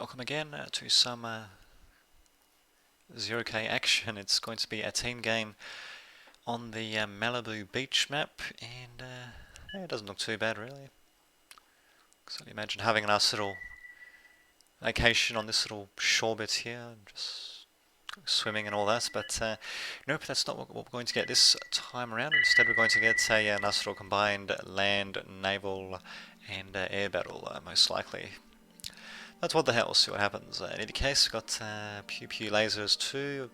welcome again to some 0K action. It's going to be a team game on the Malibu Beach map, and yeah, it doesn't look too bad really. So imagine having a nice little vacation on this little shore bit here, just swimming and all that, but nope, that's not what we're going to get this time around. Instead we're going to get a nice little combined land, naval and air battle, most likely. That's what the hell, we'll see what happens. In any case, we've got Pew Pew Lasers 2,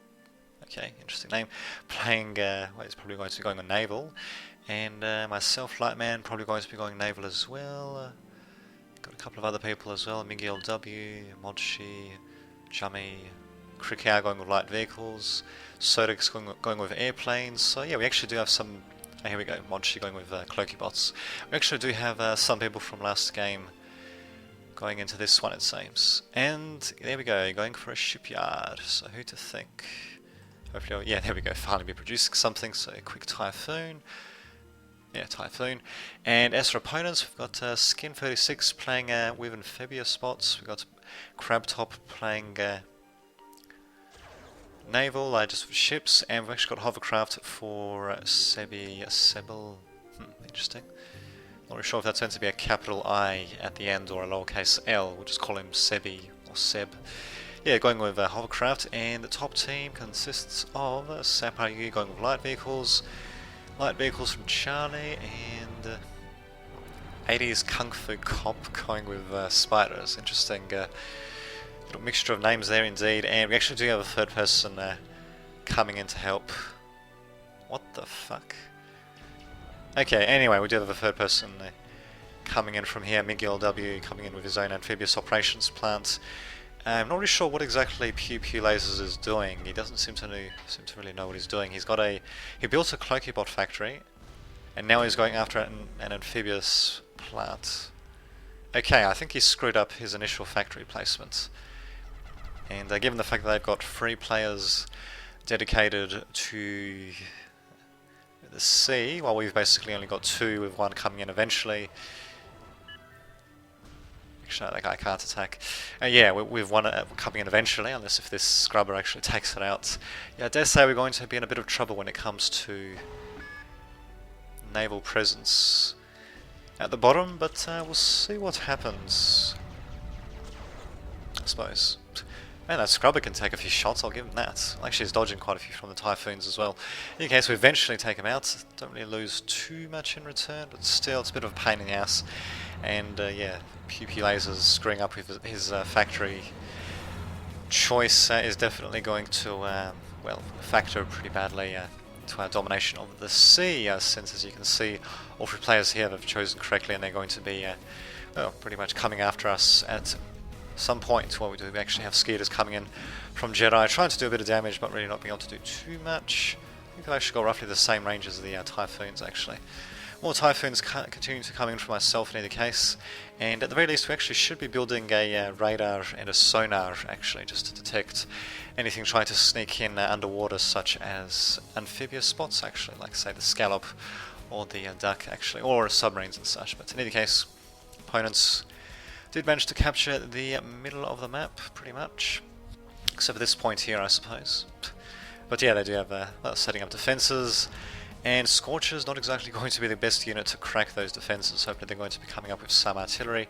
okay, interesting name, playing, well, he's probably going to be going on naval, and myself, Lightman, probably going to be going naval as well. Got a couple of other people as well, Miguel W, Modshi, Chummy, Krikau going with light vehicles, Sodix going with airplanes. So yeah, we actually do have some, oh, here we go, Modshi going with cloaky bots. We actually do have some people from last game going into this one, it seems. And there we go, going for a shipyard. So who to think? Hopefully, yeah, there we go, finally be producing something. So a quick Typhoon. Yeah, Typhoon. And as for opponents, we've got Skin 36 playing with amphibious spots. We've got Crabtop playing naval, just for ships. And we've actually got hovercraft for Sebel. Interesting. Not really sure if that's meant to be a capital I at the end or a lowercase l. We'll just call him Sebi or Seb. Yeah, going with hovercraft, and the top team consists of Sapayu going with light vehicles from Charlie, and 80s Kung Fu Cop going with spiders. Interesting little mixture of names there indeed, and we actually do have a third person coming in to help. What the fuck? Okay, anyway, we do have a third person coming in from here, Miguel W coming in with his own amphibious operations plant. I'm not really sure what exactly Pew Pew Lasers is doing. He doesn't seem to really know what he's doing. He built a Cloakybot factory, and now he's going after an amphibious plant. Okay, I think he screwed up his initial factory placement. And given the fact that they've got 3 players dedicated to the sea, while we've basically only got 2 with 1 coming in eventually. Actually, that guy can't attack. Yeah, with 1 coming in eventually, unless if this scrubber actually takes it out. Yeah, I dare say we're going to be in a bit of trouble when it comes to naval presence at the bottom, but we'll see what happens, I suppose. Man, that scrubber can take a few shots, I'll give him that. Actually, he's dodging quite a few from the Typhoons as well. In any case, we eventually take him out. Don't really lose too much in return, but still, it's a bit of a pain in the ass. And yeah, Pew Pew Lasers screwing up with his factory choice is definitely going to, well, factor pretty badly into our domination of the sea, since, as you can see, all 3 players here have chosen correctly, and they're going to be, well, pretty much coming after us at some point. What we do, we actually have Skeeters coming in from Jedi, trying to do a bit of damage, but really not being able to do too much. I think they've actually got roughly the same range as the Typhoons, actually. More Typhoons continue to come in for myself in either case, and at the very least we actually should be building a radar and a sonar, actually, just to detect anything trying to sneak in underwater, such as amphibious spots, actually, like say the scallop or the duck, actually, or submarines and such. But in either case, opponents did manage to capture the middle of the map, pretty much. Except for this point here, I suppose. But yeah, they do have well, setting up defences, and Scorcher's not exactly going to be the best unit to crack those defences. Hopefully they're going to be coming up with some artillery.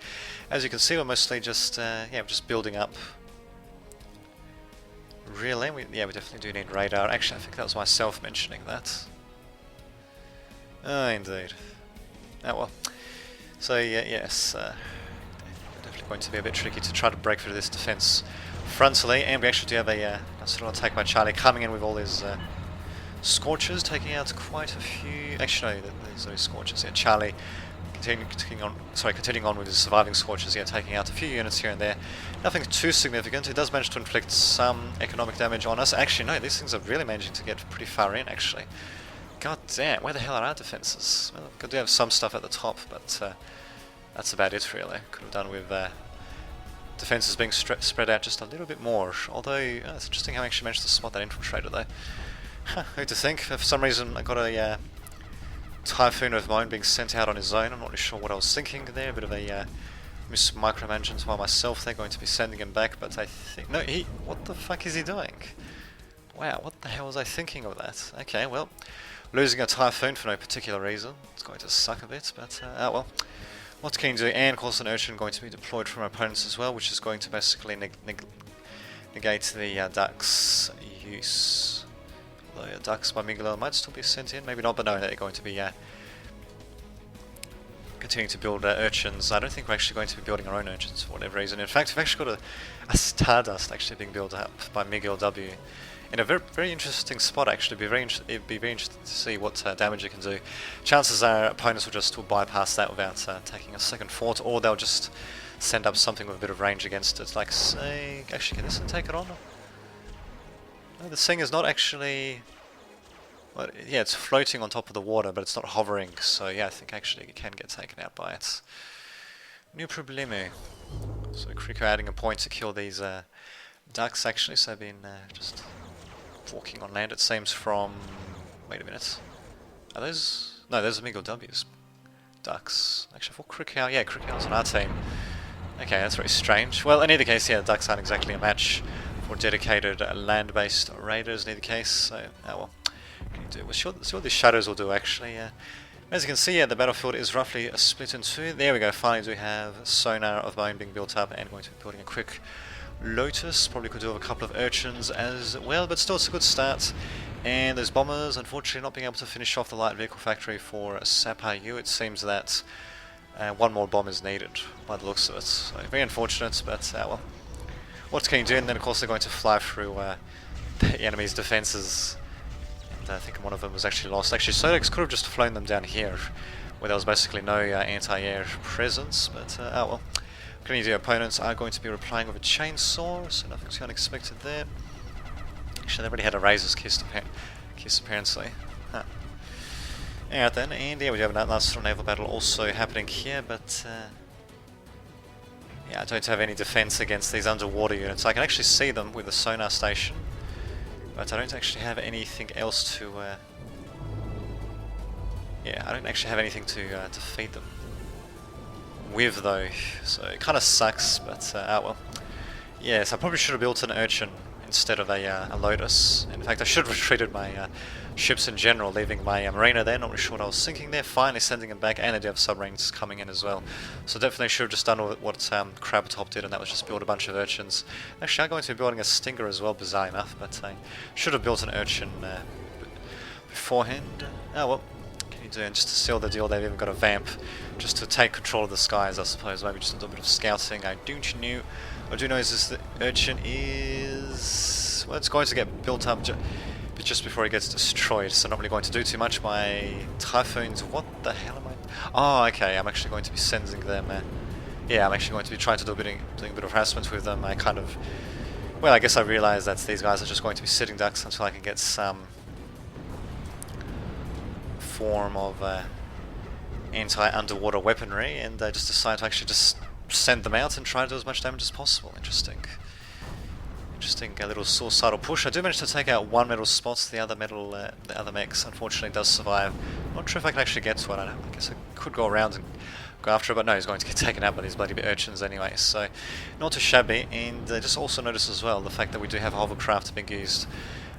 As you can see, we're mostly just, yeah, just building up. Really? Yeah, we definitely do need radar. Actually, I think that was myself mentioning that. Oh, indeed. Oh well. So yeah, yes. Going to be a bit tricky to try to break through this defense frontally, and we actually do have a nice little attack by Charlie coming in with all his Scorchers, taking out quite a few. Actually, no, these are Scorchers. Yeah, Charlie continuing on with his surviving Scorchers. Yeah, taking out a few units here and there. Nothing too significant. It does manage to inflict some economic damage on us. Actually, no, these things are really managing to get pretty far in. Actually, god damn, where the hell are our defenses? Well, we do have some stuff at the top, but that's about it, really. Could have done with defences being spread out just a little bit more. Although, it's interesting how I actually managed to spot that infiltrator, though. Huh, who to think? For some reason, I got a Typhoon of mine being sent out on his own. I'm not really sure what I was thinking there. A bit of a micromanagement by myself. They're going to be sending him back, but I think... No, what the fuck is he doing? Wow, what the hell was I thinking of that? Okay, well, losing a Typhoon for no particular reason. It's going to suck a bit, but oh well. What can you do? And of course an Urchin going to be deployed from opponents as well, which is going to basically negate the Ducks' use. Although Ducks by Miguel might still be sent in, maybe not, but no, they're going to be continuing to build Urchins. I don't think we're actually going to be building our own Urchins for whatever reason. In fact, we've actually got a Stardust actually being built up by Miguel W. In a very, very interesting spot actually. It'd be very interesting to see what damage it can do. Chances are opponents will just bypass that without taking a second fort, or they'll just send up something with a bit of range against it. Like say, actually can this thing take it on? No, this thing is not actually... Well, yeah, it's floating on top of the water, but it's not hovering, so yeah, I think actually it can get taken out by it. No problemo. So Kriko adding a point to kill these ducks actually, so they've been just walking on land, it seems, from... Wait a minute. Are those... No, those are Miguel W's ducks. Actually, I thought Kriko... Yeah, Kriko's on our team. Okay, that's very strange. Well, in either case, yeah, the ducks aren't exactly a match for dedicated land-based raiders in either case, so... Oh well. We'll see what these shadows will do actually. As you can see, yeah, the battlefield is roughly split in two. There we go, finally we have sonar of bone being built up, and going to be building a quick Lotus. Probably could do with a couple of Urchins as well, but still it's a good start. And those bombers, unfortunately not being able to finish off the light vehicle factory for Sapayu. It seems that one more bomb is needed by the looks of it. So very unfortunate, but well, what can you do? And then of course they're going to fly through the enemy's defences. I think one of them was actually lost. Actually, Sodex could have just flown them down here, where there was basically no anti-air presence, but oh well. Community opponents are going to be replying with a chainsaw, so nothing too unexpected there. Actually, they already had a razor's kiss apparently. Huh. Alright then, and yeah, we have another sort of naval battle also happening here, but yeah, I don't have any defense against these underwater units. I can actually see them with the sonar station, but I don't actually have anything else to... yeah, I don't actually have anything to feed them with though, so it kind of sucks, but oh well. Yes, I probably should have built an Urchin instead of a Lotus. In fact, I should have retreated my ships in general, leaving my marina there. Not really sure what I was thinking there. Finally sending them back, and they do have submarines coming in as well. So definitely should have just done what Crabtop did, and that was just build a bunch of Urchins. Actually, I'm going to be building a Stinger as well, bizarre enough, but I should have built an Urchin beforehand. Oh well, can you do? And just to seal the deal, they've even got a Vamp, just to take control of the skies, I suppose. Maybe just a little bit of scouting. I do know is this the Urchin is... Well, it's going to get built up but just before it gets destroyed, so not really going to do too much. My Typhoons, what the hell am I... Oh, okay, I'm actually going to be sending them... yeah, I'm actually going to be trying to doing a bit of harassment with them. I kind of... Well, I guess I realised that these guys are just going to be sitting ducks until I can get some form of anti-underwater weaponry, and I just decided to actually just send them out and try to do as much damage as possible. Interesting little suicidal push. I do manage to take out one metal spot. The other mechs unfortunately does survive. Not sure if I can actually get to it. I guess I could go around and go after it, but no, he's going to get taken out by these bloody Urchins anyway, so not too shabby. And just also notice as well the fact that we do have hovercraft being used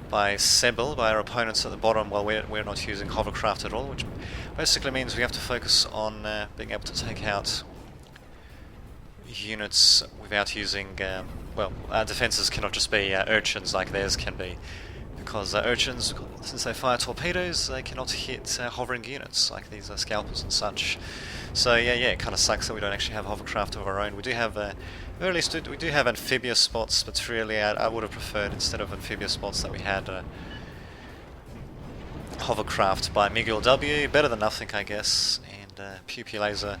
by Sebel, by our opponents at the bottom, while we're not using hovercraft at all, which basically means we have to focus on being able to take out units without using... well, our defences cannot just be Urchins like theirs can be, because Urchins, since they fire torpedoes, they cannot hit hovering units like these scalpers and such. So yeah, it kind of sucks that we don't actually have hovercraft of our own. We do have, or at least we do have amphibious spots, but really I would have preferred, instead of amphibious spots, that we had hovercraft by Miguel W. Better than nothing, I guess. And Pew Pew Laser.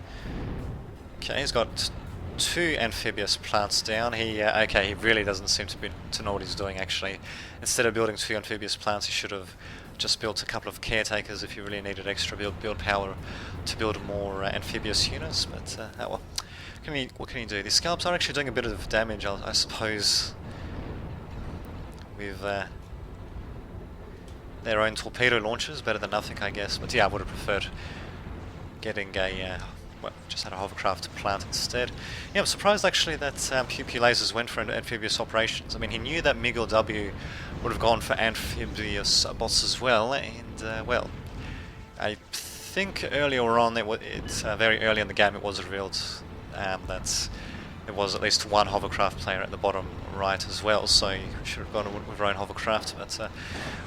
Okay, he's got 2 amphibious plants down. Okay, he really doesn't seem to know what he's doing actually. Instead of building 2 amphibious plants, he should have just built a couple of caretakers if you really needed extra build power to build more amphibious units. But oh well, what can you do? These scalps are actually doing a bit of damage, I suppose, with their own torpedo launchers. Better than nothing, I guess. But yeah, I would have preferred getting a well, just had a hovercraft plant instead. Yeah, I'm surprised actually that Pew lasers went for amphibious operations. I mean, he knew that MiG or W would have gone for amphibious bots as well, and well, I think earlier on, very early in the game, it was revealed that there was at least one hovercraft player at the bottom right as well, so you should have gone with your own hovercraft. But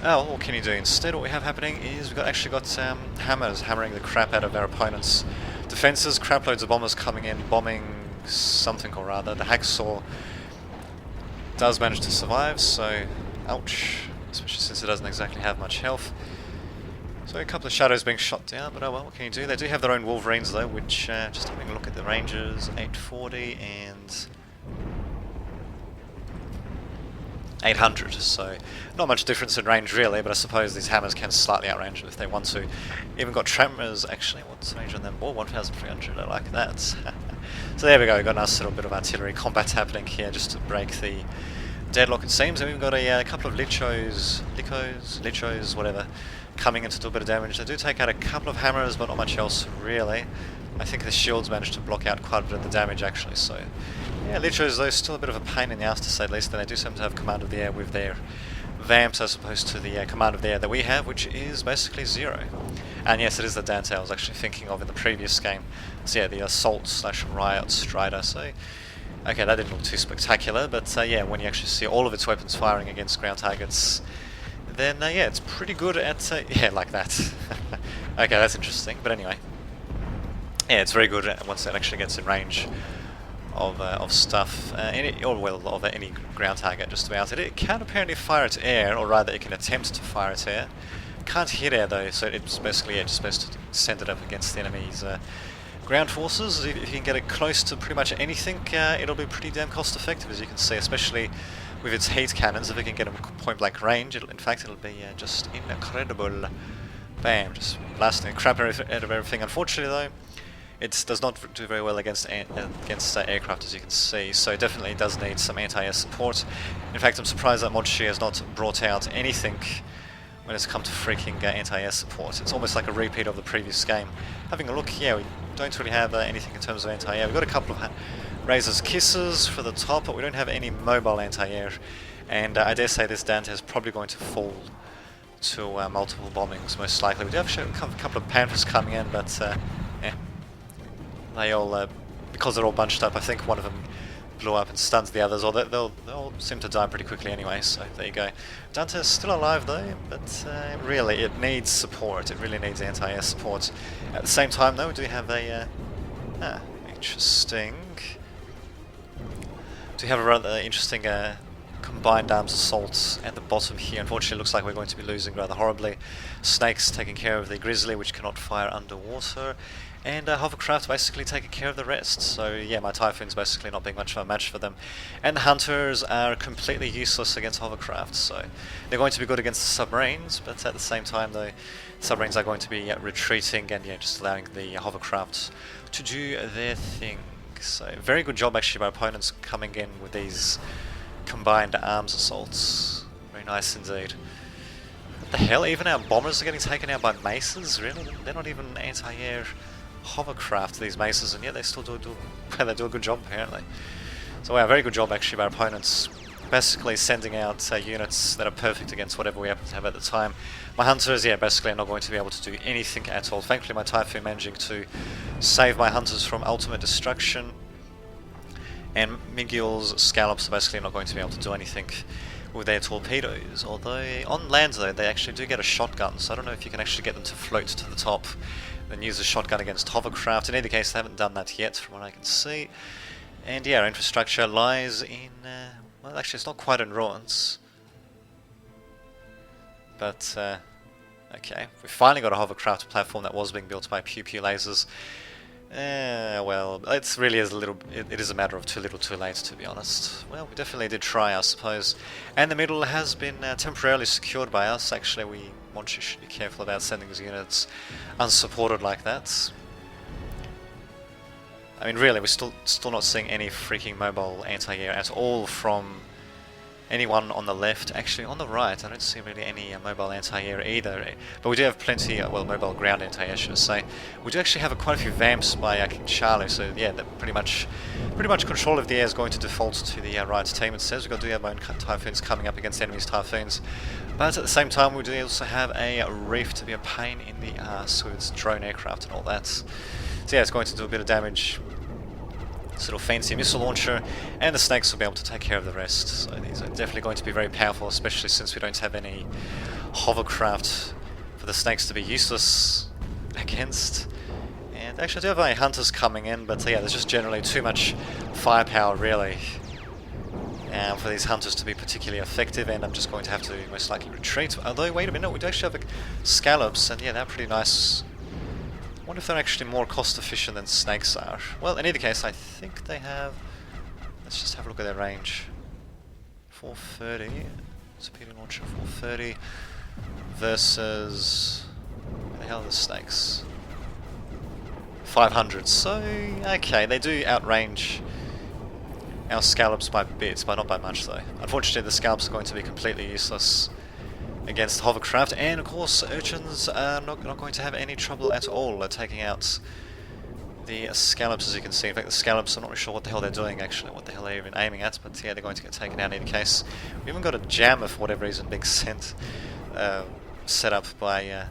oh, what can you do instead? What we have happening is we've actually got hammers hammering the crap out of our opponents' defences. Crap loads of bombers coming in, bombing something or other. The hacksaw does manage to survive, so ouch, especially since it doesn't exactly have much health. So a couple of shadows being shot down, but oh well, what can you do? They do have their own Wolverines though, which, just having a look at the ranges, 840 and 800, so not much difference in range really, but I suppose these hammers can slightly outrange it if they want to. Even got trammers, actually, what's the range on them? Oh, 1300, I like that. So there we go, got a nice little bit of artillery combat happening here just to break the deadlock it seems, and we've got a couple of lichos, whatever, coming in to do a bit of damage. They do take out a couple of hammers, but not much else really. I think the shields managed to block out quite a bit of the damage actually, so yeah, lichos though still a bit of a pain in the ass to say the least, and they do seem to have command of the air with their vamps as opposed to the command of the air that we have, which is basically 0. And yes, it is the Dante I was actually thinking of in the previous game. So yeah, the Assault/Riot Strider, so okay, that didn't look too spectacular, but yeah, when you actually see all of its weapons firing against ground targets, then yeah, it's pretty good at, yeah, like that. Okay, that's interesting, but anyway. Yeah, it's very good once it actually gets in range of stuff, of any ground target just about. It can apparently fire its air, or rather it can attempt to fire its air. Can't hit air though, so it's basically just supposed to send it up against the enemy's ground forces. If you can get it close to pretty much anything, it'll be pretty damn cost effective, as you can see, especially with its heat cannons. If it can get them point blank range, in fact it'll be just incredible. Bam, just blasting the crap out of everything. Unfortunately though, it does not do very well against aircraft, as you can see, so it definitely does need some anti-air support. In fact, I'm surprised that Modshi has not brought out anything when it's come to freaking anti-air support. It's almost like a repeat of the previous game. Having a look, yeah, we don't really have anything in terms of anti-air. We've got a couple of Razor's Kisses for the top, but we don't have any mobile anti-air, and I dare say this Dante is probably going to fall to multiple bombings, most likely. We do have a couple of Panthers coming in, but yeah. They all, because they're all bunched up, I think one of them blew up and stuns the others, or they'll all seem to die pretty quickly anyway, so there you go. Dante's still alive though, but really it needs support, it really needs anti-air support. At the same time though, we do have a, interesting, rather interesting combined arms assault at the bottom here. Unfortunately it looks like we're going to be losing rather horribly. Snakes taking care of the Grizzly, which cannot fire underwater, and hovercraft basically taking care of the rest. So yeah, my Typhoon's basically not being much of a match for them. And the Hunters are completely useless against hovercraft, so they're going to be good against the submarines, but at the same time the submarines are going to be retreating and yeah, just allowing the hovercrafts to do their thing. So very good job actually by opponents coming in with these combined arms assaults. Very nice indeed. What the hell, even our bombers are getting taken out by maces? Really? They're not even anti-air hovercraft, these maces, and yet they still do they do a good job apparently. So yeah, very good job actually by opponents, basically sending out units that are perfect against whatever we happen to have at the time. My Hunters, yeah, basically are not going to be able to do anything at all. Thankfully my Typhoon managing to save my Hunters from ultimate destruction, and Miguel's Scallops are basically not going to be able to do anything with their torpedoes, although on land though they actually do get a shotgun, so I don't know if you can actually get them to float to the top then use a shotgun against hovercraft. In either case, they haven't done that yet, from what I can see. And yeah, our infrastructure lies in, well, actually it's not quite in ruins. But, okay, we finally got a hovercraft platform that was being built by Pew lasers. Well, it really is it is a matter of too little too late, to be honest. Well, we definitely did try, I suppose. And the middle has been temporarily secured by us. Actually, we should be careful about sending these units unsupported like that. I mean, really, we're still not seeing any freaking mobile anti-air at all from anyone on the left. Actually, on the right, I don't see really any mobile anti-air either. But we do have plenty, well, mobile ground anti-air, should I say. We do actually have quite a few vamps by King Charlie, so yeah, that pretty much control of the air is going to default to the right team. It says we've got our own Typhoons coming up against enemies' Typhoons. But at the same time, we do also have a reef to be a pain in the ass with its drone aircraft and all that. So yeah, it's going to do a bit of damage. This little fancy missile launcher, and the snakes will be able to take care of the rest. So these are definitely going to be very powerful, especially since we don't have any hovercraft for the snakes to be useless against. And actually I do have my hunters coming in, but yeah, there's just generally too much firepower really for these hunters to be particularly effective, and I'm just going to have to most likely retreat. Although, wait a minute, we do actually have scallops, and yeah, they're pretty nice. I wonder if they're actually more cost efficient than snakes are. Well, in either case, I think they have... Let's just have a look at their range. 430. Torpedo launcher 430 versus... What the hell are the snakes? 500. So, okay, they do outrange our scallops by bits, but not by much though. Unfortunately, the scallops are going to be completely useless against hovercraft, and of course urchins are not going to have any trouble at all taking out the scallops, as you can see. In fact, the scallops, I'm not really sure what the hell they're doing actually, what the hell they're even aiming at, but yeah, they're going to get taken out in either case. We even got a jammer for whatever reason being sent, set up by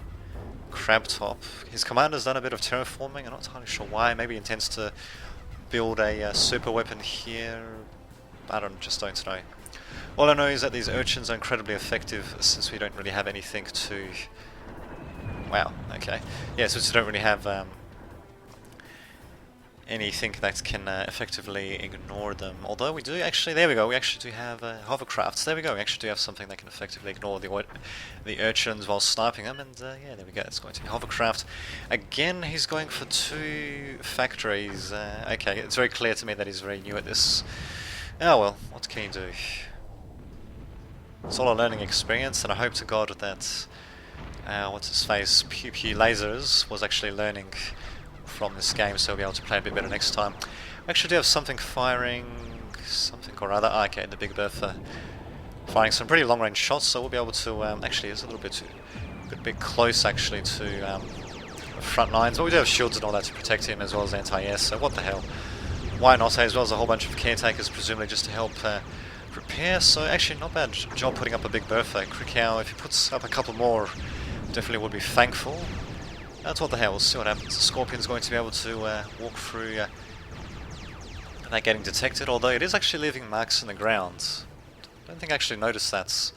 Crabtop. His commander's done a bit of terraforming, I'm not entirely sure why. Maybe he intends to build a super weapon here. I just don't know. All I know is that these urchins are incredibly effective since we don't really have anything to... Wow, okay. Yeah, since we don't really have anything that can effectively ignore them. Although we do actually, there we go, we actually do have hovercrafts. There we go, we actually do have something that can effectively ignore the urchins while sniping them, and yeah, there we go, it's going to be hovercraft. Again, he's going for 2 factories. Okay, it's very clear to me that he's very new at this. Oh well, what can you do? It's all a learning experience, and I hope to God that what's his face, Pew Pew Lasers was actually learning from this game, so we'll be able to play a bit better next time. We actually do have something firing something or other. Okay, the Big Bertha firing some pretty long range shots, so we'll be able to actually it's a little bit close actually to front lines, but we do have shields and all that to protect him as well as anti-air, so what the hell, why not, as well as a whole bunch of caretakers presumably just to help prepare. So actually not bad job putting up a Big Bertha. Krikow, if he puts up a couple more, definitely would be thankful. That's what the hell, we'll see what happens. The Scorpion's going to be able to walk through without getting detected, although it is actually leaving marks in the ground. I don't think I actually noticed that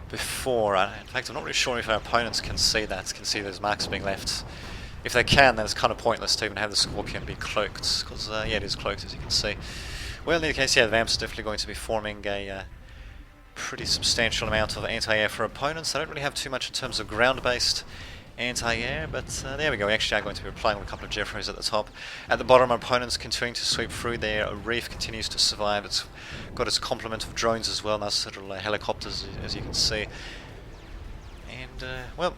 before. In fact, I'm not really sure if our opponents can see that, can see those marks being left. If they can, then it's kind of pointless to even have the Scorpion be cloaked, because yeah, it is cloaked, as you can see. Well, in any case, yeah, the Vamps are definitely going to be forming a pretty substantial amount of anti-air for opponents. They don't really have too much in terms of ground-based anti-air, but there we go. We actually are going to be replying with a couple of Jeffreys at the top. At the bottom, our opponents continuing to sweep through. Their reef continues to survive. It's got its complement of drones as well, nice little helicopters, as you can see. And, well,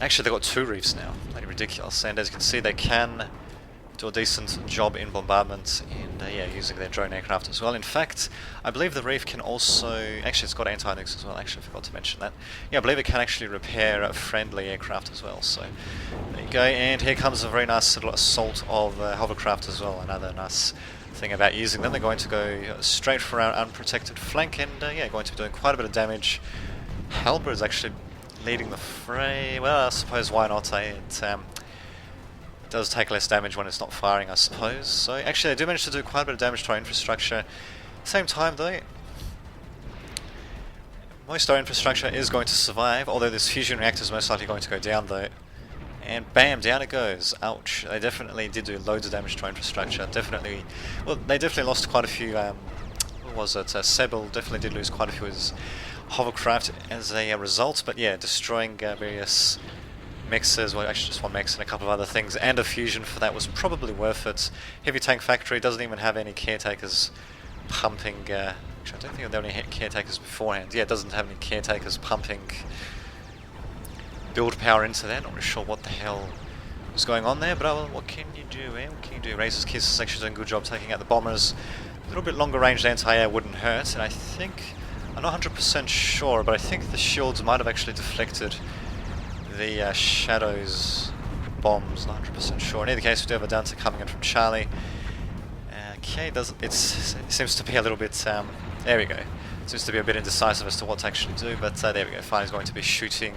actually they've got 2 reefs now. Bloody ridiculous. And as you can see, they can do a decent job in bombardment and yeah, using their drone aircraft as well. In fact, I believe the reef can also... Actually, it's got anti-nukes as well. Actually, I forgot to mention that. Yeah, I believe it can actually repair friendly aircraft as well. So, there you go. And here comes a very nice little assault of hovercraft as well. Another nice thing about using them. They're going to go straight for our unprotected flank and yeah, going to be doing quite a bit of damage. Halberd is actually leading the fray. Well, I suppose why not, eh? It does take less damage when it's not firing, I suppose. So actually, they do manage to do quite a bit of damage to our infrastructure. At the same time, though, most of our infrastructure is going to survive, although this fusion reactor is most likely going to go down, though. And bam, down it goes. Ouch. They definitely did do loads of damage to our infrastructure. Definitely, well, they definitely lost quite a few, what was it? Sebel definitely did lose quite a few of his hovercraft as a result, but yeah, destroying various mixers, well actually just one mix and a couple of other things, and a fusion for that was probably worth it. Heavy Tank Factory doesn't even have any caretakers pumping, actually I don't think there were any caretakers beforehand. Yeah, it doesn't have any caretakers pumping build power into there. Not really sure what the hell was going on there, but what can you do, eh? What can you do? Razor's Kiss is actually doing a good job taking out the bombers. little bit longer range anti-air wouldn't hurt, and I think, I'm not 100% sure, but I think the shields might have actually deflected the Shadow's bombs, not 100% sure. In either case, we do have a Dante coming in from Charlie. Okay, it seems to be a little bit, there we go. Seems to be a bit indecisive as to what to actually do, but there we go. Finally, he's going to be shooting.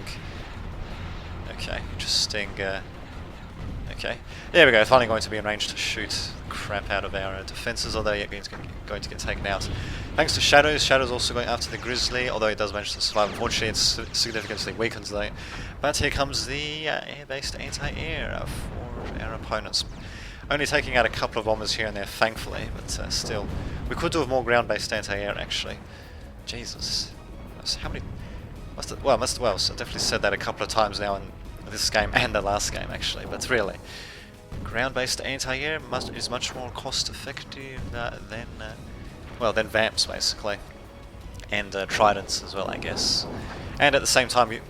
Okay, interesting. Okay, there we go. Finally, going to be in range to shoot the crap out of our defenses, although yeah, he's going to get taken out. Thanks to Shadows. Shadows also going after the Grizzly, although he does manage to survive. Unfortunately, it's significantly weakened though. But here comes the air-based anti-air for our opponents. Only taking out a couple of bombers here and there, thankfully, but still, we could do with more ground-based anti-air actually. Jesus, how many? Well, so I definitely said that a couple of times now in this game and the last game actually. But really, ground-based anti-air is much more cost-effective than Vamps basically, and Tridents as well, I guess. And at the same time, you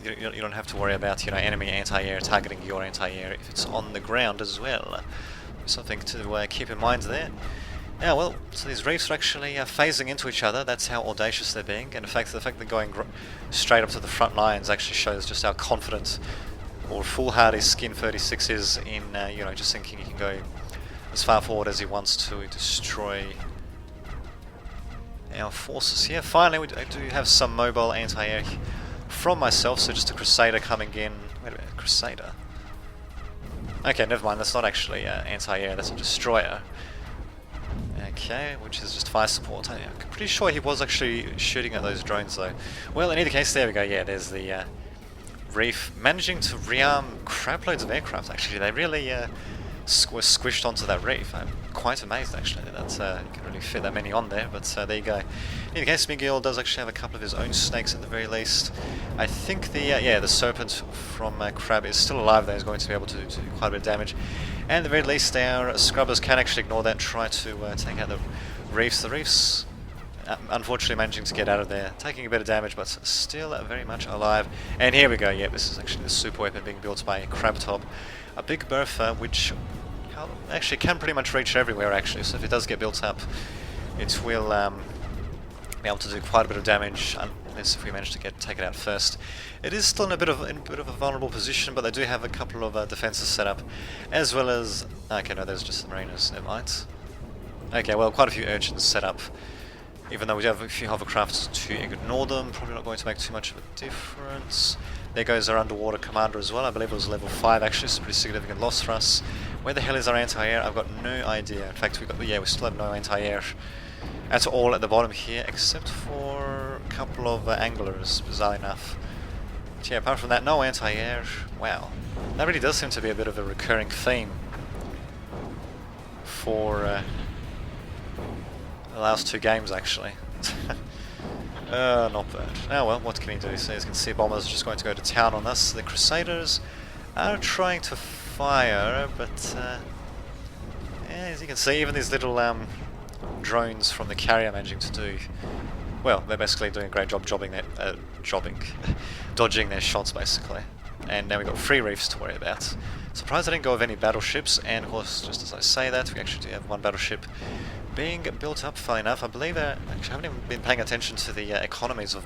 don't have to worry about enemy anti-air targeting your anti-air if it's on the ground as well. Something to keep in mind there. Yeah, well, so these reefs are actually phasing into each other. That's how audacious they're being, and in fact, the fact they're going straight up to the front lines actually shows just how confident or foolhardy Skin 36 is in just thinking he can go as far forward as he wants to destroy our forces here. Finally, I do have some mobile anti-air from myself, so just a Crusader coming in. Wait a minute, Crusader? Okay, never mind, that's not actually anti-air, that's a Destroyer. Okay, which is just fire support. I'm pretty sure he was actually shooting at those drones though. Well, in either case, there we go, yeah, there's the reef managing to rearm crap loads of aircraft actually. They really were squished onto that reef. I'm quite amazed actually that you can really fit that many on there, but there you go. In any case, Miguel does actually have a couple of his own snakes at the very least. I think the serpent from Crab is still alive though, he's going to be able to do quite a bit of damage. And at the very least our scrubbers can actually ignore that and try to take out the reefs. The reefs unfortunately managing to get out of there, taking a bit of damage but still very much alive. And here we go, yeah, this is actually the super weapon being built by Crabtop. A big bertha which actually can pretty much reach everywhere actually, so if it does get built up it will be able to do quite a bit of damage, unless if we manage to take it out first. It is still in a bit of a vulnerable position, but they do have a couple of defenses set up, as well as okay, no, there's just some Rainers, never mind. Okay, well, quite a few urchins set up, even though we do have a few hovercrafts to ignore them. Probably not going to make too much of a difference. There goes our underwater commander as well. I believe it was level 5 actually, so pretty significant loss for us. Where the hell is our anti-air? I've got no idea. In fact, we still have no anti-air at all at the bottom here, except for a couple of anglers, bizarre enough. But yeah, apart from that, no anti-air. Wow, that really does seem to be a bit of a recurring theme for the last 2 games actually. Not bad. Oh well, what can he do? So as you can see, bombers are just going to go to town on us. The Crusaders are trying to fire, but yeah, as you can see, even these little drones from the carrier managing to do, well, they're basically doing a great job dodging their shots basically. And now we've got 3 reefs to worry about. Surprised I didn't go with any battleships, and of course, just as I say that, we actually do have 1 battleship being built up, funny enough. I believe actually I haven't even been paying attention to the economies of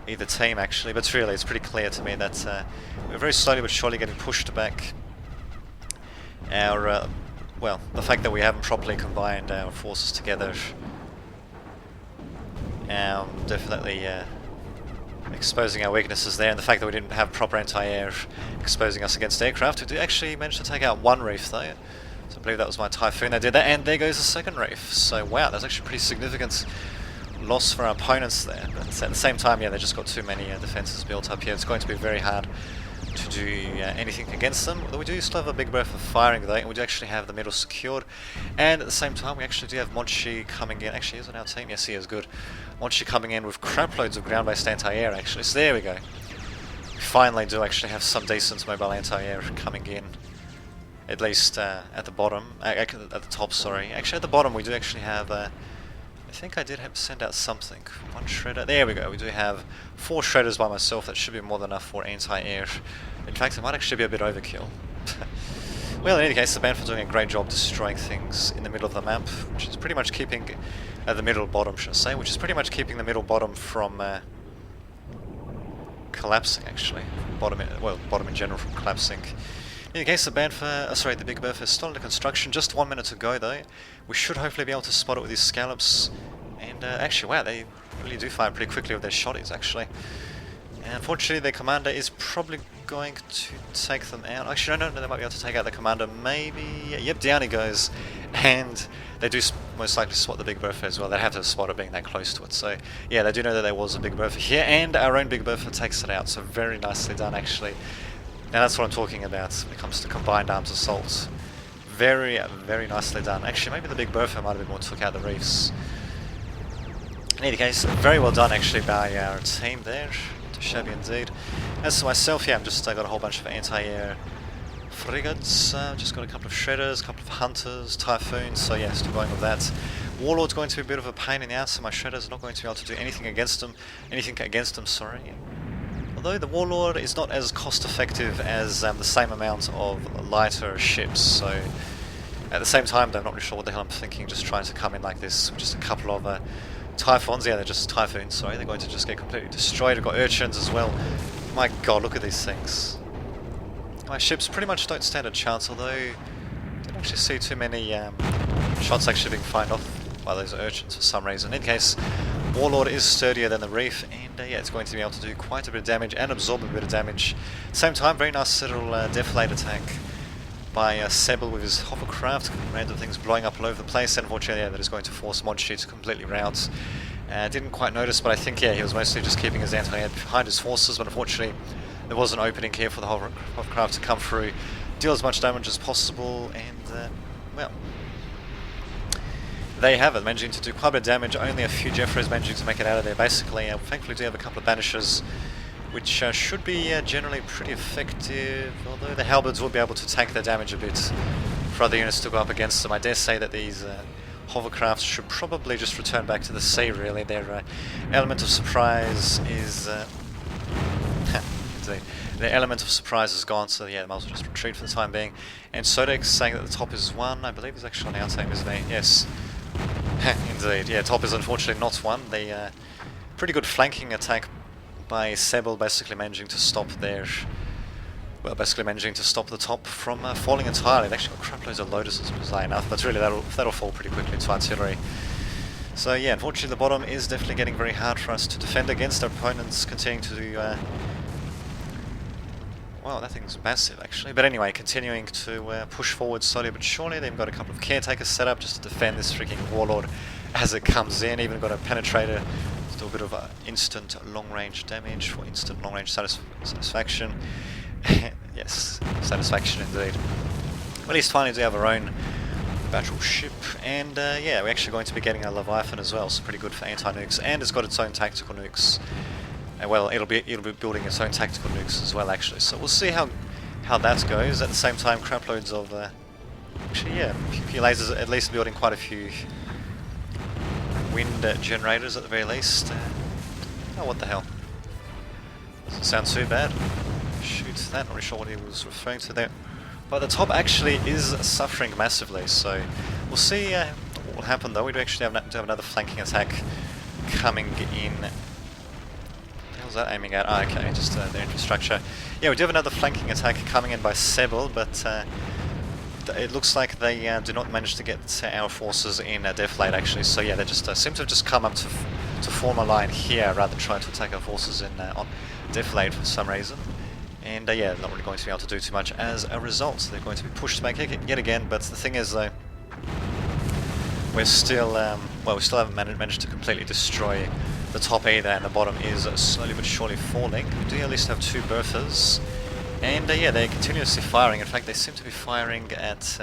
either team actually, but really it's pretty clear to me that we're very slowly but surely getting pushed back. Our well, the fact that we haven't properly combined our forces together definitely exposing our weaknesses there, and the fact that we didn't have proper anti-air exposing us against aircraft. We did actually manage to take out 1 reef though. So I believe that was my Typhoon that did that, and there goes the 2nd reef. So wow, that's actually pretty significant loss for our opponents there. But at the same time, yeah, they just got too many defenses built up here. It's going to be very hard to do anything against them. We do still have a big berth of firing though, and we do actually have the middle secured. And at the same time, we actually do have Monchi coming in. Actually, he's on our team. Yes, he is good. Monchi coming in with crap loads of ground-based anti-air actually. So there we go. We finally do actually have some decent mobile anti-air coming in. At least at the bottom, at the top, sorry. Actually, at the bottom we do actually have, I think I did send out something. 1 shredder. There we go. We do have 4 shredders by myself. That should be more than enough for anti-air. In fact, it might actually be a bit overkill. Well, in any case, the Banff are doing a great job destroying things in the middle of the map, which is pretty much keeping the middle bottom, should I say, which is pretty much keeping the middle bottom from collapsing. Actually, bottom in general from collapsing. In any case, the the Big Bertha is still under construction. Just 1 minute to go, though. We should hopefully be able to spot it with these scallops. And actually, wow, they really do fire pretty quickly with their shotties, actually. And unfortunately, their commander is probably going to take them out. Actually, no, they might be able to take out the commander. Maybe. Yep, down he goes. And they do most likely spot the Big Bertha as well. They'd have to spot it being that close to it. So, yeah, they do know that there was a Big Bertha here. And our own Big Bertha takes it out. So, very nicely done, actually. Now, that's what I'm talking about when it comes to combined arms assault. Very, very nicely done. Actually, maybe the Big Bertha might have been what took out the reefs. In any case, very well done, actually, by our team there. Shabby indeed. As for myself, yeah, I've just got a whole bunch of anti-air frigates, just got a couple of shredders, a couple of hunters, typhoons, so yeah, still going with that. Warlord's going to be a bit of a pain in the ass, so my shredders are not going to be able to do anything against them, sorry. Although the Warlord is not as cost effective as the same amount of lighter ships, so at the same time though, I'm not really sure what the hell I'm thinking, just trying to come in like this, with just a couple of Typhoons, yeah, they're just typhoons, sorry, they're going to just get completely destroyed. We've got urchins as well. My god, look at these things. My ships pretty much don't stand a chance, although I don't actually see too many shots actually being fired off by those urchins for some reason. In any case, Warlord is sturdier than the Reef, and yeah, it's going to be able to do quite a bit of damage and absorb a bit of damage. Same time, very nice little deflate attack by Sebel with his hovercraft, random things blowing up all over the place, and unfortunately, yeah, that is going to force Modshi to completely rout. Didn't quite notice, but I think, yeah, he was mostly just keeping his anti-air behind his forces, but unfortunately, there was an opening here for the hovercraft to come through, deal as much damage as possible, and, well, there you have it, managing to do quite a bit of damage, only a few Jeffreys managing to make it out of there. Basically, thankfully do have a couple of banishers, which should be generally pretty effective, although the halberds will be able to tank their damage a bit for other units to go up against them. I dare say that these hovercrafts should probably just return back to the sea, really. Their element of surprise is... their element of surprise is gone, so yeah, they might as well just retreat for the time being. And Sodek's saying that the top is one, I believe he's actually on our team, isn't he? Yes. Indeed, yeah, top is unfortunately not one. The pretty good flanking attack by Sebel, basically managing to stop their... Well, basically managing to stop the top from falling entirely. They've actually got crap loads of lotuses, bizarre enough, but really that'll fall pretty quickly to artillery. So yeah, unfortunately the bottom is definitely getting very hard for us to defend against. Our opponents continuing to do... Well, that thing's massive actually. But anyway, continuing to push forward slowly but surely. They've got a couple of caretakers set up just to defend this freaking Warlord as it comes in. Even got a penetrator to do a bit of instant long-range damage for instant long-range satisfaction. Yes, satisfaction indeed. But at least finally do have our own battleship, and yeah, we're actually going to be getting a Leviathan as well, so pretty good for anti-nukes, and it's got its own tactical nukes. Well, it'll be building its own tactical nukes as well, actually. So we'll see how that goes. At the same time, crap loads of actually, yeah, few lasers, at least building quite a few wind generators at the very least. Oh, what the hell? Doesn't sound too bad. Shoot that. Not really sure what he was referring to there. But the top actually is suffering massively, so we'll see what will happen. Though we do actually have another flanking attack coming in. That aiming at? Ah, okay, just their infrastructure. Yeah, we do have another flanking attack coming in by Sebel, but it looks like they do not manage to get our forces in deflate actually. So yeah, they just seem to have just come up to form a line here rather than trying to attack our forces in on deflate for some reason. And yeah, they're not really going to be able to do too much as a result. They're going to be pushed back yet again. But the thing is, though, we're still well, we still haven't managed to completely destroy the top either, and the bottom is slowly but surely falling. We do at least have two Berthas, and yeah, they're continuously firing. In fact, they seem to be firing at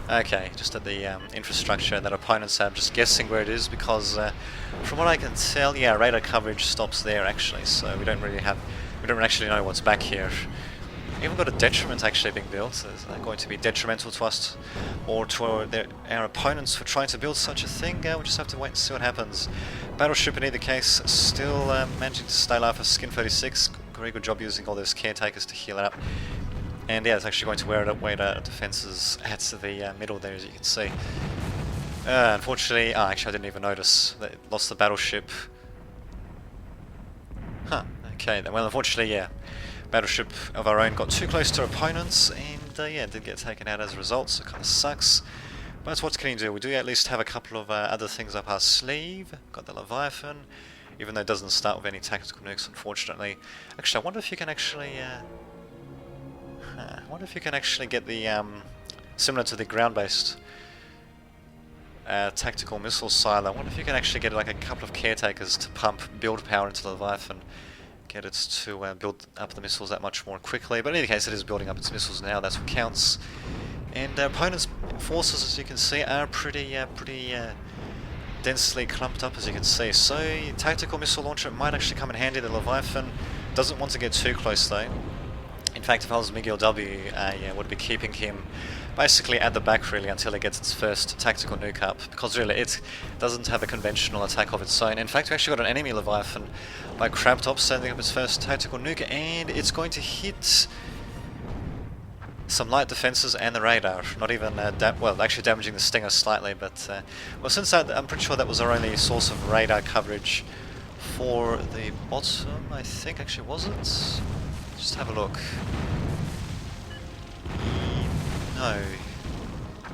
okay, just at the infrastructure that opponents have. Just guessing where it is, because from what I can tell, yeah, radar coverage stops there actually. So we don't actually know what's back here. Even got a detriment actually being built. So is that going to be detrimental to us or to our opponents for trying to build such a thing? We'll just have to wait and see what happens. Battleship in either case still managing to stay alive for Skin 36. Very good job using all those caretakers to heal it up. And yeah, it's actually going to wear it away to defences at the middle there, as you can see. Unfortunately, actually I didn't even notice. They lost the battleship. Huh, okay then. Well, unfortunately, yeah. Battleship of our own got too close to opponents, and yeah, did get taken out as a result, so it kind of sucks. But what can you do? We do at least have a couple of other things up our sleeve. Got the Leviathan, even though it doesn't start with any tactical nukes, unfortunately. Actually, I wonder if you can actually... I wonder if you can actually get the, similar to the ground-based tactical missile silo, I wonder if you can actually get like a couple of caretakers to pump build power into the Leviathan. Get it to build up the missiles that much more quickly. But in any case, it is building up its missiles now, that's what counts. And our opponent's forces, as you can see, are pretty densely clumped up, as you can see. So, tactical missile launcher might actually come in handy. The Leviathan doesn't want to get too close, though. In fact, if I was Miguel W, yeah, would be keeping him basically at the back, really, until it gets its first tactical nuke up, because really it doesn't have a conventional attack of its own. In fact, we actually got an enemy Leviathan by Crabtop sending up its first tactical nuke, and it's going to hit some light defences and the radar. Not even, well, actually damaging the Stinger slightly, but, well, since that, I'm pretty sure that was our only source of radar coverage for the bottom, I think, actually, was it? Just have a look. No.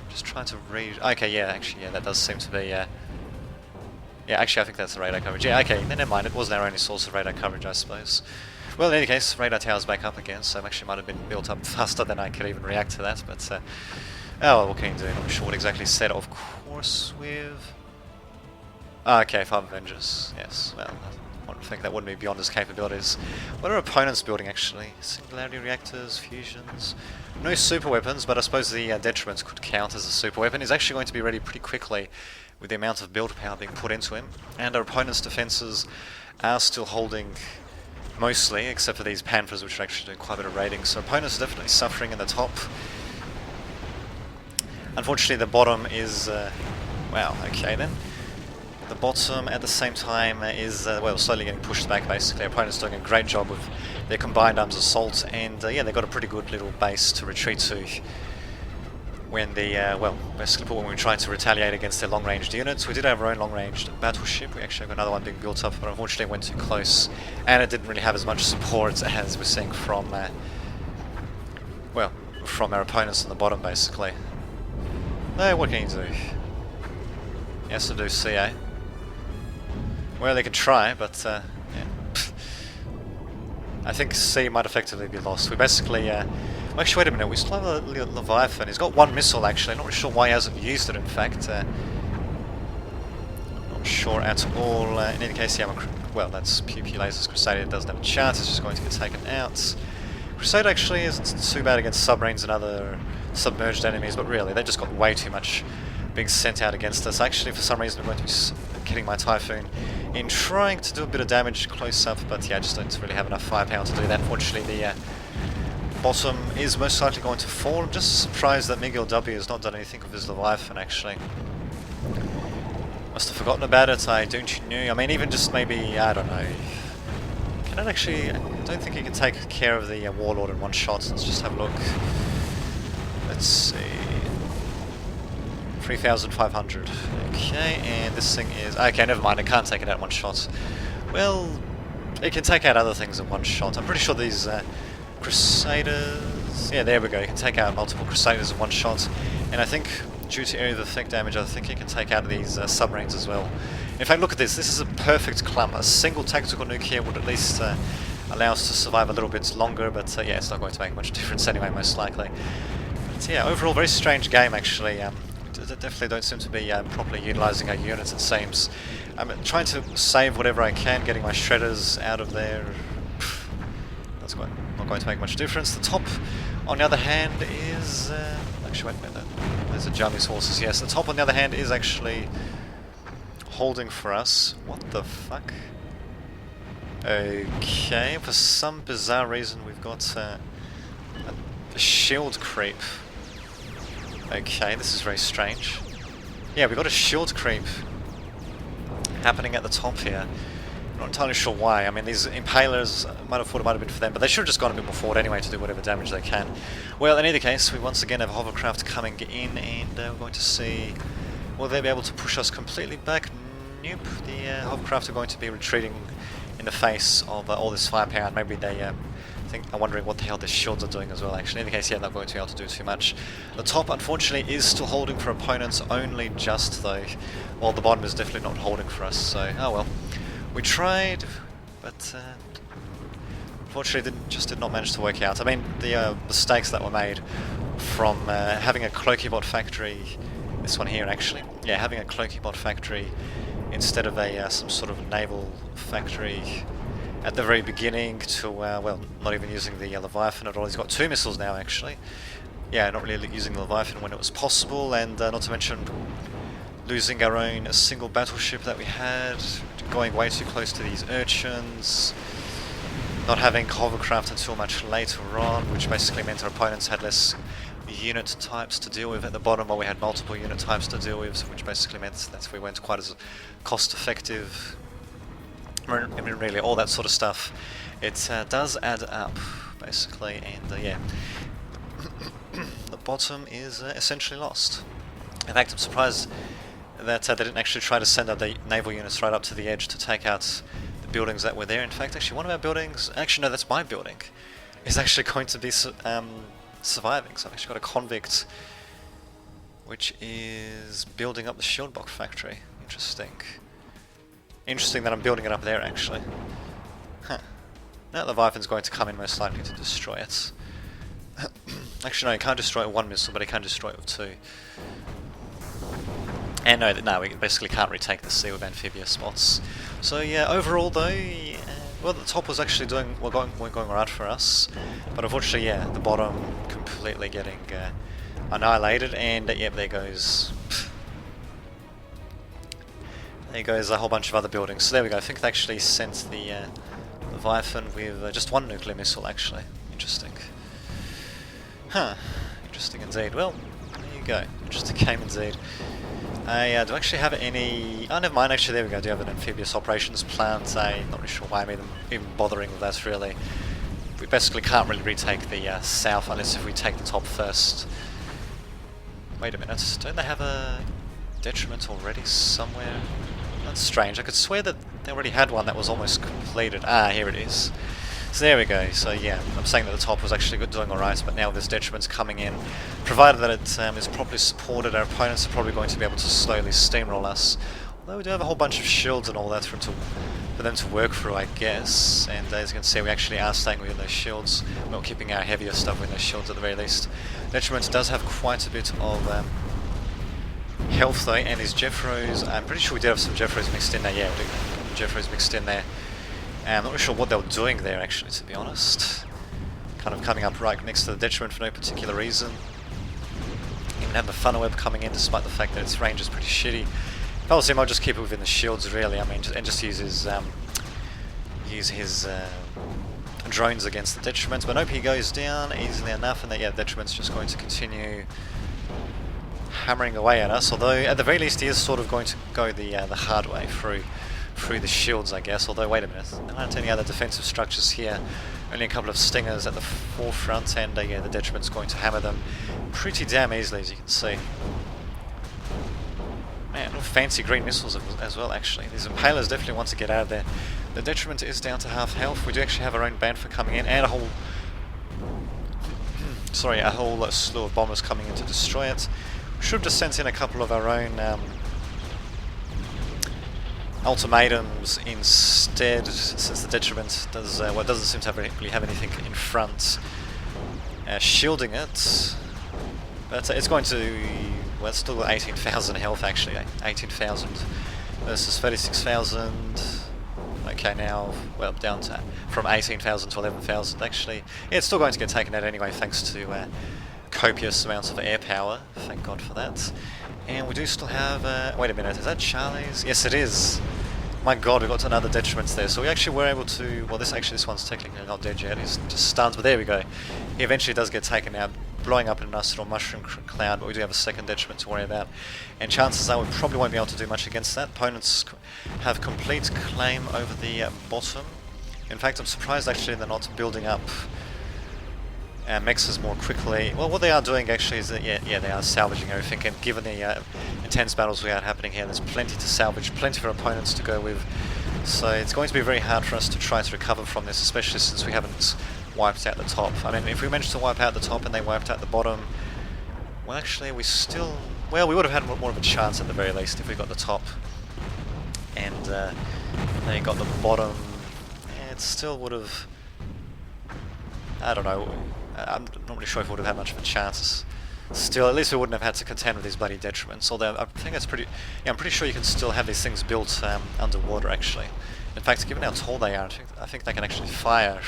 Just trying to read... Okay, yeah, actually, yeah, that does seem to be, yeah, actually, I think that's the radar coverage. Yeah, okay, then never mind, it wasn't our only source of radar coverage, I suppose. Well, in any case, radar tower's back up again, so it actually might have been built up faster than I could even react to that, but, oh, well, what can you do? Not sure what exactly said. Of course, with... okay, 5 Avengers, yes, well... I think that wouldn't be beyond his capabilities. What are opponents building, actually? Singularity reactors, fusions... No super weapons, but I suppose the detriments could count as a super weapon. He's actually going to be ready pretty quickly with the amount of build power being put into him. And our opponent's defences are still holding mostly, except for these Panthers, which are actually doing quite a bit of raiding. So opponents are definitely suffering in the top. Unfortunately, the bottom is... wow, okay then. The bottom, at the same time, is, well, slowly getting pushed back, basically. Our opponent's doing a great job with their combined arms assault, and, yeah, they've got a pretty good little base to retreat to when the, well, basically when we tried to retaliate against their long-ranged units. We did have our own long-ranged battleship. We actually have another one being built up, but unfortunately it went too close, and it didn't really have as much support as we're seeing from, well, from our opponents on the bottom, basically. No, what can you do? He has to do CA. Well, they could try, but, yeah. I think C might effectively be lost. We basically, actually, wait a minute, we still have a Leviathan. He's got one missile, actually. Not really sure why he hasn't used it, in fact. Not sure at all. In any case, yeah, well, that's PP Lasers. Crusader doesn't have a chance. It's just going to get taken out. Crusader actually isn't too bad against submarines and other submerged enemies, but really, they've just got way too much being sent out against us. Actually, for some reason, I'm going to be getting my Typhoon in trying to do a bit of damage close up, but yeah, I just don't really have enough firepower to do that. Fortunately, the bottom is most likely going to fall. I'm just surprised that Miguel W has not done anything with his Leviathan, actually. Must have forgotten about it, don't you know? I mean, even just maybe, I don't know. Can it actually... I don't think he can take care of the Warlord in one shot. Let's just have a look. Let's see... 3,500. Okay, and this thing is... okay, never mind, I can't take it out in one shot. Well, it can take out other things in one shot. I'm pretty sure these Crusaders... yeah, there we go, you can take out multiple Crusaders in one shot. And I think, due to area of effect damage, I think you can take out these submarines as well. In fact, look at this. This is a perfect clump. A single tactical nuke here would at least allow us to survive a little bit longer, but yeah, it's not going to make much difference anyway, most likely. But yeah, overall, very strange game, actually. Definitely don't seem to be properly utilising our units, it seems. I'm trying to save whatever I can, getting my shredders out of there. That's not going to make much difference. The top, on the other hand, is... actually, wait a minute. There's a Jami's horses, yes. The top, on the other hand, is actually holding for us. What the fuck? Okay, for some bizarre reason, we've got a shield creep. Okay, this is very strange. Yeah, we've got a shield creep happening at the top here. Not entirely sure why. I mean, these impalers, might have thought it might have been for them, but they should have just gone a bit more forward anyway to do whatever damage they can. Well, in either case, we once again have a hovercraft coming in, and we're going to see... Will they be able to push us completely back? Nope. The hovercraft are going to be retreating in the face of all this firepower, and maybe they are wondering what the hell their shields are doing as well, actually. In any case, yeah, they're not going to be able to do too much. The top, unfortunately, is still holding for opponents, only just, though. While the bottom is definitely not holding for us, so, oh well. We tried, but unfortunately just did not manage to work out. I mean, the mistakes that were made from having a Cloakybot factory, this one here actually, yeah, having a Cloakybot factory instead of a some sort of naval factory at the very beginning to, well, not even using the Leviathan at all. He's got 2 missiles now actually. Yeah, not really using the Leviathan when it was possible, and not to mention losing our own single battleship that we had, going way too close to these urchins, not having hovercraft until much later on, which basically meant our opponents had less unit types to deal with at the bottom, while we had multiple unit types to deal with, which basically meant that we weren't quite as cost effective. I mean, really, all that sort of stuff, it does add up, basically, and yeah, the bottom is essentially lost. In fact, I'm surprised that they didn't actually try to send out the naval units right up to the edge to take out the buildings that were there. In fact, actually, one of our buildings, actually no, that's my building, is actually going to be surviving. So I've actually got a convict which is building up the shield box factory. Interesting. Interesting that I'm building it up there, actually. Huh. Now the Leviathan's going to come in most likely to destroy it. Actually, no, he can't destroy it with 1 missile, but he can destroy it with 2. And no, we basically can't retake the sea with amphibious spots. So yeah, overall though, well, the top was actually going right for us, but unfortunately, yeah, the bottom completely getting annihilated, and yeah, there goes a whole bunch of other buildings. So there we go. I think they actually sent the Leviathan with just 1 nuclear missile. Actually, interesting. Huh. Interesting indeed. Well, there you go. Interesting game indeed. Do I actually have any... Oh, never mind, actually, there we go. I do have an amphibious operations plant. I'm not really sure why I'm even bothering with that, really. We basically can't really retake the south unless if we take the top first. Wait a minute, don't they have a detriment already somewhere? That's strange. I could swear that they already had one that was almost completed. Ah, here it is. So there we go. So yeah, I'm saying that the top was actually doing alright, but now this detriment's coming in. Provided that it is properly supported, our opponents are probably going to be able to slowly steamroll us. Although we do have a whole bunch of shields and all that for them to work through, I guess. And as you can see, we actually are staying within those shields. We're keeping our heavier stuff within those shields at the very least. Detriment does have quite a bit of health though, and these Jeffros, I'm pretty sure we did have some Jeffros mixed in there. Yeah, we do. Jeffros mixed in there. I'm not really sure what they were doing there, actually, to be honest. Kind of coming up right next to the detriment for no particular reason. Even have the funnel web coming in, despite the fact that its range is pretty shitty. If I was him, I'd just keep it within the shields, really. I mean, and just use his drones against the detriment. But nope, he goes down easily enough, and yeah, the detriment's just going to continue hammering away at us. Although, at the very least, he is sort of going to go the hard way through the shields, I guess. Although, wait a minute, there aren't any other defensive structures here. Only a couple of stingers at the forefront, and yeah, the detriment's going to hammer them pretty damn easily, as you can see. Man, little fancy green missiles as well, actually. These impalers definitely want to get out of there. The detriment is down to half health. We do actually have our own Banfer coming in, and a whole slew of bombers coming in to destroy it. We should have just sent in a couple of our own ultimatums instead, since the detriment doesn't seem to really have anything in front shielding it. But it's going to, well, it's still 18,000 health actually, 18,000 versus 36,000. Okay, now, well, down to from 18,000 to 11,000 actually. Yeah, it's still going to get taken out anyway, thanks to copious amounts of air power. Thank God for that. And we do still have, wait a minute, is that Charlie's? Yes, it is. My God, we got another detriment there. So we actually were able to, well, this one's technically not dead yet. He's just stunned, but there we go. He eventually does get taken out blowing up in a nice little mushroom cloud, but we do have a second detriment to worry about. And chances are we probably won't be able to do much against that. Opponents have complete claim over the bottom. In fact, I'm surprised actually they're not building up mexes more quickly. Well, what they are doing actually is that, yeah, they are salvaging everything, and given the intense battles we are happening here, there's plenty to salvage, plenty for opponents to go with. So it's going to be very hard for us to try to recover from this, especially since we haven't wiped out the top. I mean, if we managed to wipe out the top and they wiped out the bottom, well, actually, we still... Well, we would have had more of a chance at the very least if we got the top and they got the bottom. It still would have... I don't know. I'm not really sure if we would have had much of a chance. Still, at least we wouldn't have had to contend with these bloody detriments. Although I think that's pretty... Yeah, I'm pretty sure you can still have these things built underwater, actually. In fact, given how tall they are, I think they can actually fire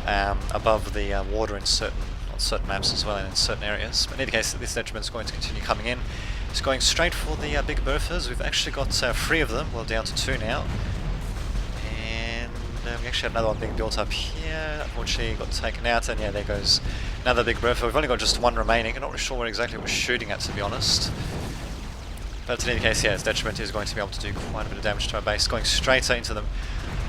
above the water on certain maps as well, and in certain areas. But in any case, this detriment is going to continue coming in. It's going straight for the Big Berthas. We've actually got 3 of them. We're down to 2 now. We actually had another one being built up here. Unfortunately, got taken out, and yeah, there goes another Big Bertha. We've only got just 1 remaining. I'm not really sure what exactly we're shooting at, to be honest. But in any case, yeah, its detriment is going to be able to do quite a bit of damage to our base, going straight into the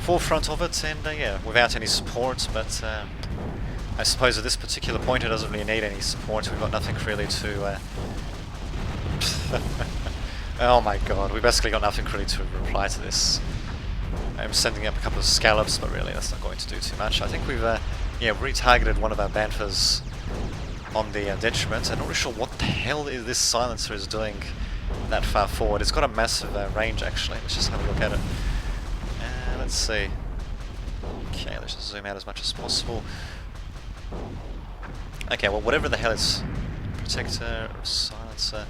forefront of it, and yeah, without any support. But I suppose at this particular point, it doesn't really need any support. We've got nothing really to. Oh my god, we basically got nothing really to reply to this. I'm sending up a couple of scallops, but really that's not going to do too much. I think we've retargeted one of our banthas on the detriment. I'm not really sure what the hell is this silencer is doing that far forward. It's got a massive range actually. Let's just have a look at it. Let's see. Okay, let's just zoom out as much as possible. Okay, well, whatever the hell its protector, silencer,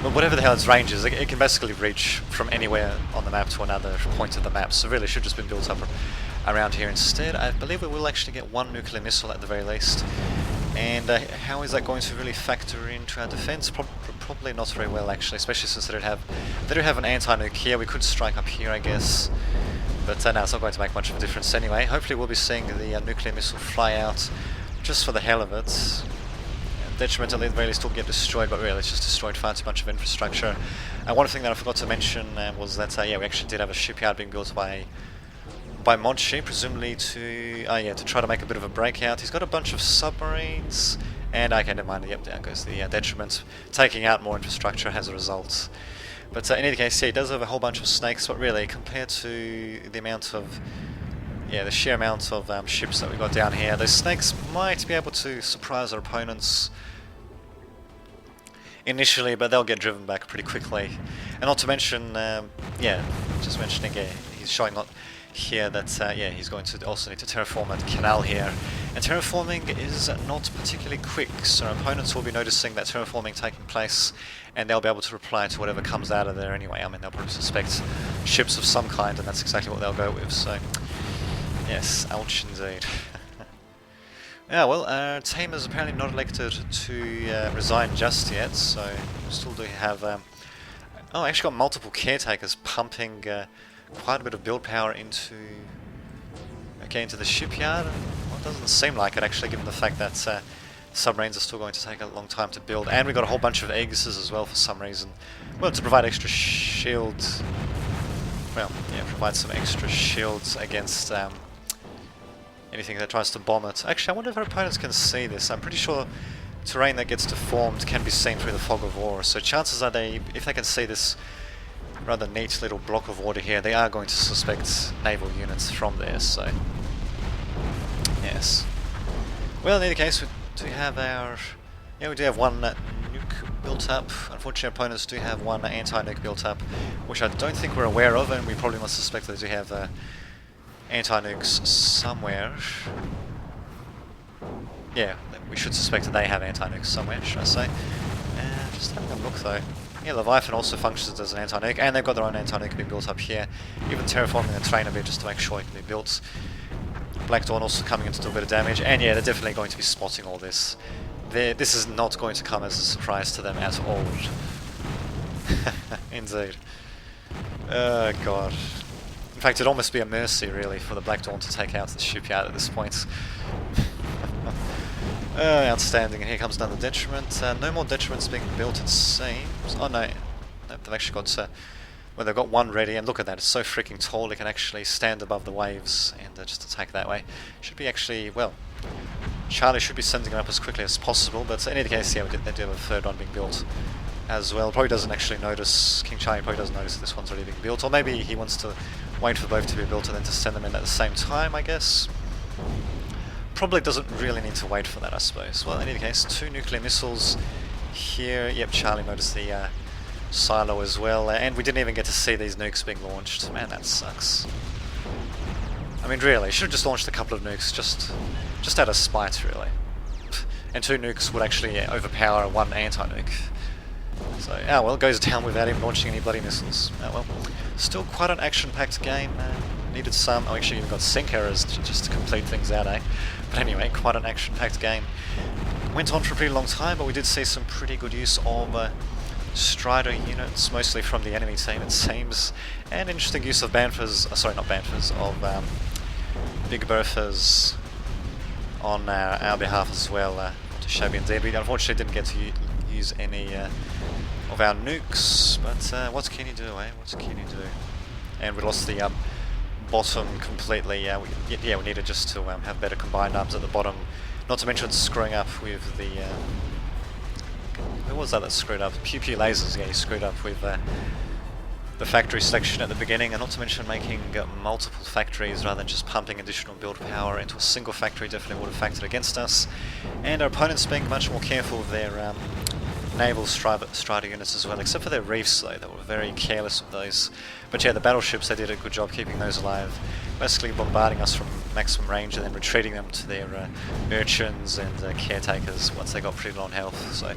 but whatever the hell its range is, it can basically reach from anywhere on the map to another point of the map, so really it should just been built up around here instead. I believe we will actually get 1 nuclear missile at the very least, and how is that going to really factor into our defense? Probably not very well actually, especially since they do have an anti-nuke here. We could strike up here, I guess, but no, it's not going to make much of a difference anyway. Hopefully we'll be seeing the nuclear missile fly out just for the hell of it. Detriment at the very least will get destroyed, but really it's just destroyed far too much of infrastructure. And one thing that I forgot to mention was that yeah, we actually did have a shipyard being built by Modshi, presumably to try to make a bit of a breakout. He's got a bunch of submarines, and okay, never mind. Yep, down goes the detriment, taking out more infrastructure as a result. But in any case, yeah, he does have a whole bunch of snakes, but really compared to the amount of the sheer amount of ships that we've got down here, those snakes might be able to surprise our opponents initially, but they'll get driven back pretty quickly. And not to mention, just mentioning, he's showing not here that he's going to also need to terraform a canal here. And terraforming is not particularly quick, so our opponents will be noticing that terraforming taking place, and they'll be able to reply to whatever comes out of there anyway. I mean, they'll probably suspect ships of some kind, and that's exactly what they'll go with, so yes, ouch indeed. Yeah, well, our team is apparently not elected to resign just yet, so we still do have... I actually got multiple caretakers pumping quite a bit of build power into the shipyard. Well, it doesn't seem like it actually, given the fact that submarines are still going to take a long time to build, and we got a whole bunch of Aegises as well for some reason. Well, to provide extra shields... Well, yeah, provide some extra shields against... anything that tries to bomb it. Actually, I wonder if our opponents can see this. I'm pretty sure terrain that gets deformed can be seen through the fog of war, so chances are if they can see this rather neat little block of water here, they are going to suspect naval units from there, so... Yes. Well, in any case, we do have our... Yeah, we do have 1 nuke built up. Unfortunately, our opponents do have 1 anti-nuke built up, which I don't think we're aware of, and we probably must suspect that they do have... anti-nukes somewhere. Yeah, we should suspect that they have anti-nukes somewhere, should I say. Just having a look though. Yeah, Leviathan also functions as an anti-nuke, and they've got their own anti-nuke being built up here. Even terraforming the train a bit just to make sure it can be built. Black Dawn also coming in to do a bit of damage, and yeah, they're definitely going to be spotting all this. This is not going to come as a surprise to them at all. Indeed. Oh god. In fact, it'd almost be a mercy, really, for the Black Dawn to take out the shipyard at this point. Outstanding, and here comes another detriment. No more detriments being built, it seems. Oh no, they've actually got... well, they've got one ready, and look at that, it's so freaking tall it can actually stand above the waves and just attack that way. Should be actually, well, Charlie should be sending it up as quickly as possible, but in any case, yeah, they do have a third one being built as well. Probably doesn't actually notice, King Charlie probably doesn't notice that this one's already being built, or maybe he wants to wait for both to be built and then to send them in at the same time, I guess. Probably doesn't really need to wait for that, I suppose. Well, in any case, 2 nuclear missiles here. Yep, Charlie noticed the silo as well, and we didn't even get to see these nukes being launched. Man, that sucks. I mean, really, should have just launched a couple of nukes, just out of spite, really. And 2 nukes would actually overpower 1 anti-nuke. So, oh well, it goes down without him launching any bloody missiles. Oh well. Still quite an action-packed game. Needed some... oh, actually, even got sync errors just to complete things out, eh? But anyway, quite an action-packed game. Went on for a pretty long time, but we did see some pretty good use of Strider units, mostly from the enemy team, it seems. And interesting use of Banthas... sorry, not Banthas, of Big Berthas on our behalf as well. To show me indeed. We unfortunately didn't get to use any of our nukes, but what can you do, eh? What can you do? And we lost the bottom completely. We needed just to have better combined arms at the bottom. Not to mention screwing up with the... who was that screwed up? Pew Pew Lasers, yeah, he screwed up with the factory selection at the beginning, and not to mention making multiple factories rather than just pumping additional build power into a single factory definitely would have factored against us. And our opponents being much more careful of their naval strider units as well, except for their reefs though, they were very careless of those. But yeah, the battleships, they did a good job keeping those alive, basically bombarding us from maximum range and then retreating them to their urchins and caretakers once they got pretty low on health. So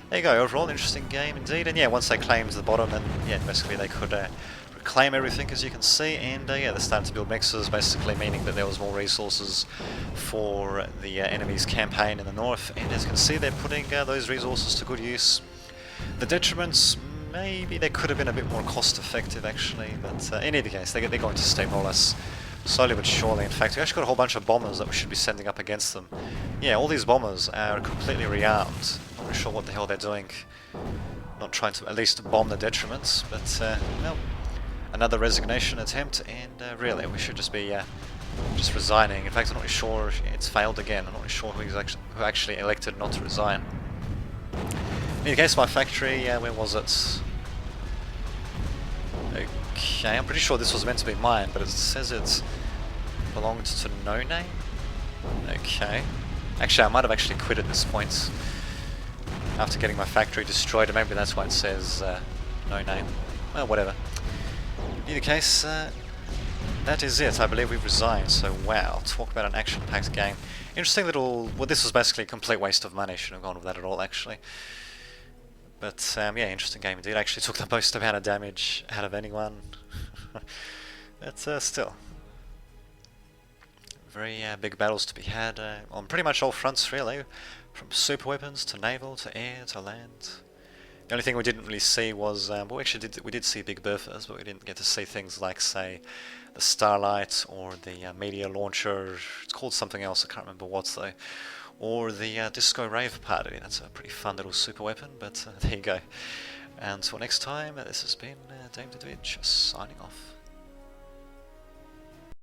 there you go, overall interesting game indeed. And yeah, once they claimed the bottom, then yeah, basically they could reclaim everything, as you can see, and yeah, they're starting to build mixers, basically meaning that there was more resources for the enemy's campaign in the north, and as you can see, they're putting those resources to good use. The detriments, maybe they could have been a bit more cost effective actually, but in either case, they're going to steamroll us slowly but surely. In fact, we actually got a whole bunch of bombers that we should be sending up against them. Yeah, all these bombers are completely rearmed. Not really sure what the hell they're doing. Not trying to at least bomb the detriments, but well, another resignation attempt, and really, we should just be just resigning. In fact, I'm not really sure it's failed again. I'm not really sure who actually elected not to resign. In any case, my factory, where was it? Okay, I'm pretty sure this was meant to be mine, but it says it belonged to No Name. Okay. Actually, I might have actually quit at this point after getting my factory destroyed, and maybe that's why it says No Name. Well, whatever. In either case, that is it. I believe we've resigned, so wow, talk about an action-packed game. Interesting little... well, this was basically a complete waste of money. Shouldn't have gone with that at all, actually. But yeah, interesting game indeed. Actually took the most amount of damage out of anyone. But still, very big battles to be had on pretty much all fronts, really, from super weapons to naval to air to land. The only thing we didn't really see was well, actually we did see Big Berthas, but we didn't get to see things like, say, the Starlight or the meteor launcher. It's called something else, I can't remember what though. Or the Disco Rave Party. That's a pretty fun little super weapon, but there you go. And until next time, this has been Dame Vidovich signing off.